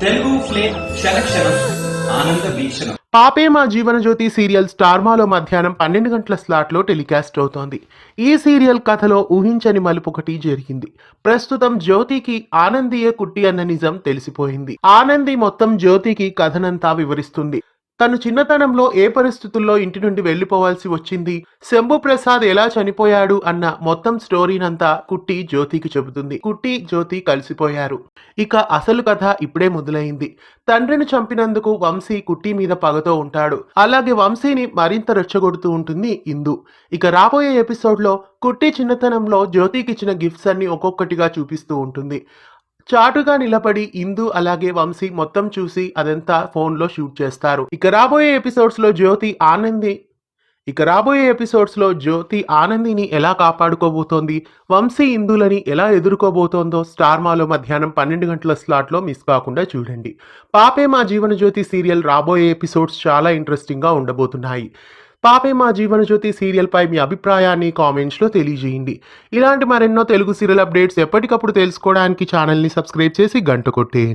Telugu flame క్షణక్షణం ఆనంద వీక్షణం. పాపే మా జీవనజ్యోతి సీరియల్ స్టార్మాలో మధ్యాహ్నం 12 గంటల స్లాట్లో టెలికాస్ట్ అవుతోంది. ఈ సీరియల్ కథలో ఊహించని మలుపొకటి జరిగింది. ప్రస్తుతం జ్యోతికి ఆనందియే కుట్టి అన్న నిజం తెలిసిపోయింది. ఆనంది మొత్తం జ్యోతికి కథనంతా వివరిస్తుంది. తను చిన్నతనంలో ఏ పరిస్థితుల్లో ఇంటి నుండి వెళ్లిపోవాల్సి వచ్చింది, శంభు ప్రసాద్ ఎలా చనిపోయాడు అన్న మొత్తం స్టోరీనంతా కుట్టి జ్యోతికి చెబుతుంది. కుట్టి జ్యోతి కలిసిపోయారు. ఇక అసలు కథ ఇప్పుడే మొదలైంది. తండ్రిని చంపినందుకు వంశీ కుట్టి మీద పగతో ఉంటాడు. అలాగే వంశీని మరింత రెచ్చగొడుతూ ఉంటుంది ఇందు. ఇక రాబోయే ఎపిసోడ్లో కుట్టి చిన్నతనంలో జ్యోతికి ఇచ్చిన గిఫ్ట్స్ అన్ని ఒక్కొక్కటిగా చూపిస్తూ ఉంటుంది. చాటుగా నిలబడి ఇందు అలాగే వంశీ మొత్తం చూసి అదంతా ఫోన్లో షూట్ చేస్తారు. ఇక రాబోయే ఎపిసోడ్స్లో జ్యోతి ఆనందిని ఎలా కాపాడుకోబోతోంది, వంశీ ఇందులని ఎలా ఎదుర్కోబోతోందో స్టార్మాలో మధ్యాహ్నం 12 గంటల స్లాట్లో మిస్ కాకుండా చూడండి. పాపే మా జీవనజ్యోతి సీరియల్ రాబోయే ఎపిసోడ్స్ చాలా ఇంట్రెస్టింగ్గా ఉండబోతున్నాయి. పాపే మా జీవనజ్యోతి సీరియల్ పై మీ అభిప్రాయాన్ని కామెంట్స్లో తెలియజేయండి. ఇలాంటి మరెన్నో తెలుగు సీరియల్ అప్డేట్స్ ఎప్పటికప్పుడు తెలుసుకోవడానికి ఛానల్ని సబ్స్క్రైబ్ చేసి గంట కొట్టేయండి.